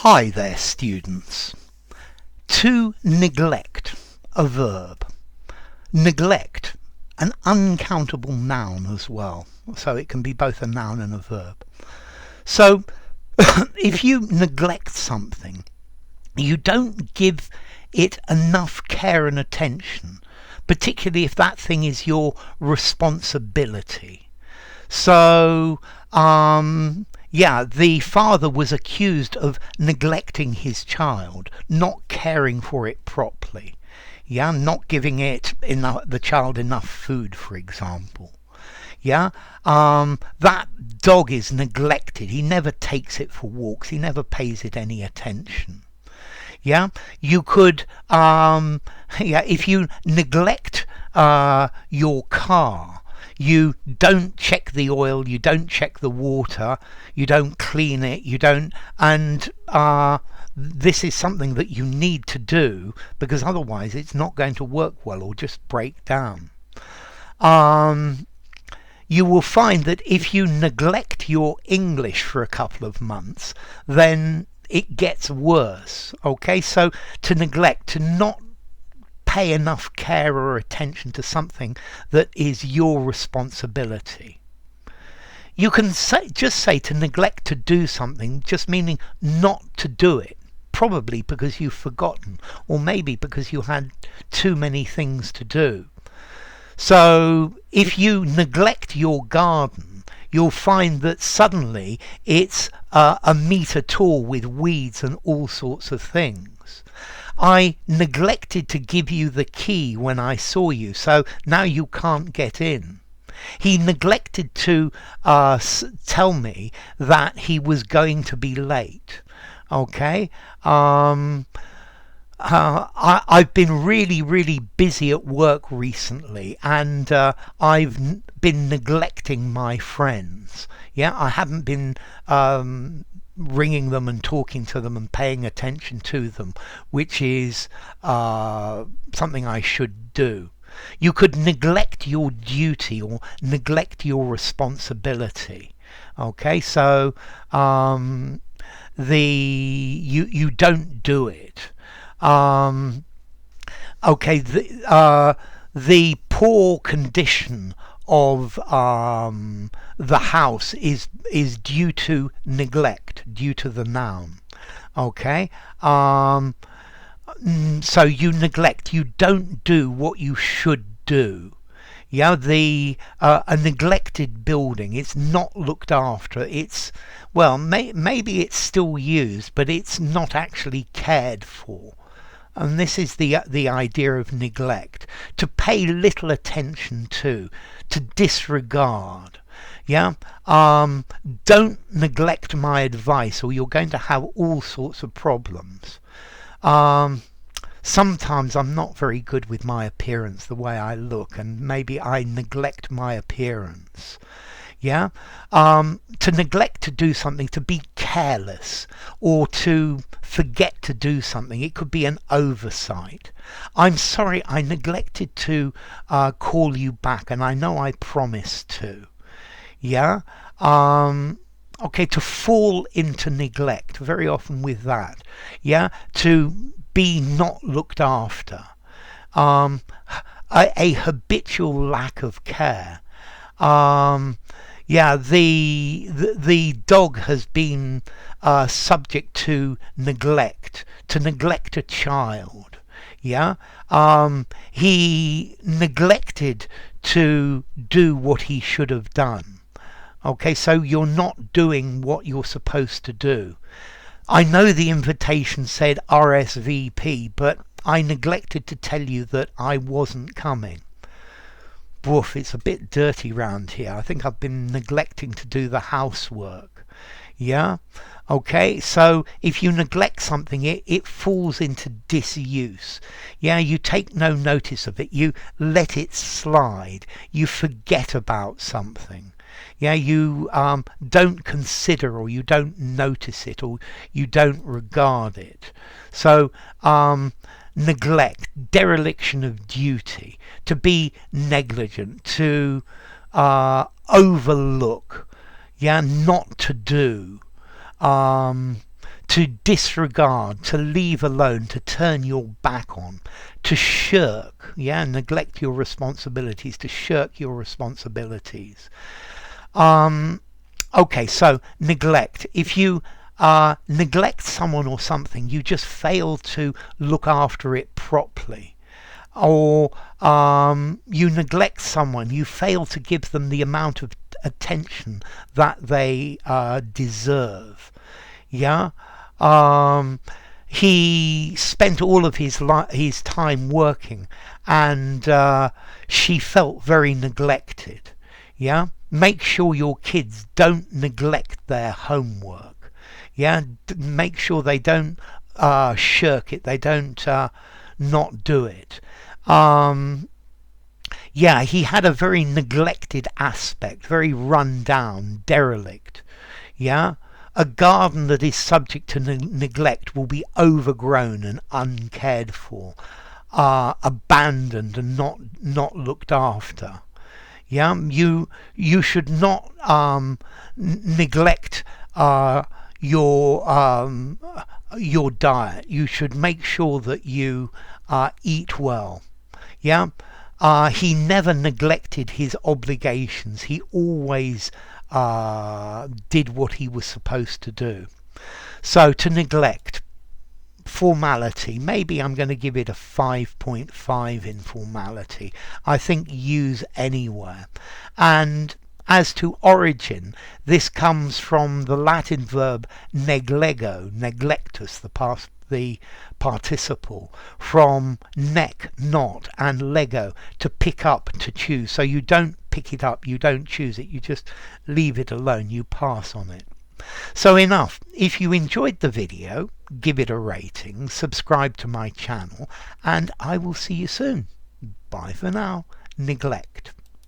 Hi there, students. To neglect, a verb. Neglect, an uncountable noun as well. So it can be both a noun and a verb. So if you neglect something, you don't give it enough care and attention, particularly if that thing is your responsibility. So, the father was accused of neglecting his child, not caring for it properly. Not giving the child enough food, for example. That dog is neglected. He never takes it for walks. He never pays it any attention. You could, if you neglect your car, you don't check the oil, you don't check the water, you don't clean it, and this is something that you need to do, because otherwise it's not going to work well or just break down. You will find that if you neglect your English for a couple of months, then it gets worse. Okay, so to neglect, to not pay enough care or attention to something that is your responsibility. You can just say to neglect to do something, just meaning not to do it, probably because you've forgotten, or maybe because you had too many things to do. So if you neglect your garden, you'll find that suddenly it's a metre tall with weeds and all sorts of things. I neglected to give you the key when I saw you, so now you can't get in. He neglected to tell me that he was going to be late. Okay? I've been really busy at work recently, and I've been neglecting my friends. I haven't been ringing them and talking to them and paying attention to them, which is something I should do. You could neglect your duty or neglect your responsibility. Okay, so you don't do it. The poor condition of the house is due to neglect, due to the noun. Okay, so you neglect, you don't do what you should do. A neglected building, it's not looked after. It's, well, maybe it's still used, but it's not actually cared for. And this is the idea of neglect: to pay little attention to disregard. Don't neglect my advice, or you're going to have all sorts of problems. Sometimes I'm not very good with my appearance, the way I look, and maybe I neglect my appearance. To neglect to do something, to be careless, or to forget to do something. It could be an oversight. I'm sorry, I neglected to call you back, and I know I promised to. Okay, to fall into neglect, very often with that. To be not looked after. A habitual lack of care. The dog has been subject to neglect a child. He neglected to do what he should have done. Okay, so you're not doing what you're supposed to do. I know the invitation said RSVP, but I neglected to tell you that I wasn't coming. Woof, it's a bit dirty round here. I think I've been neglecting to do the housework. Okay, so if you neglect something, it falls into disuse. You take no notice of it. You let it slide. You forget about something. You don't consider, or you don't notice it, or you don't regard it. So neglect, dereliction of duty, to be negligent, to overlook, not to do, to disregard, to leave alone, to turn your back on, to shirk, neglect your responsibilities, to shirk your responsibilities. Okay, so neglect. If you neglect someone or something, you just fail to look after it properly. Or you neglect someone, you fail to give them the amount of attention that they deserve. He spent all of his time working, and she felt very neglected. Make sure your kids don't neglect their homework. Make sure they don't shirk it, they don't not do it. He had a very neglected aspect, very run down, derelict. A garden that is subject to neglect will be overgrown and uncared for, abandoned and not looked after. You should not neglect your diet. You should make sure that you eat well. He never neglected his obligations. He always did what he was supposed to do. So to neglect, formality, maybe I'm going to give it a 5.5 in formality. I think use anywhere. And as to origin, this comes from the Latin verb neglego, neglectus, the participle, from neck, not, and lego, to pick up, to choose. So you don't pick it up, you don't choose it, you just leave it alone, you pass on it. So enough. If you enjoyed the video, give it a rating, subscribe to my channel, and I will see you soon. Bye for now. Neglect.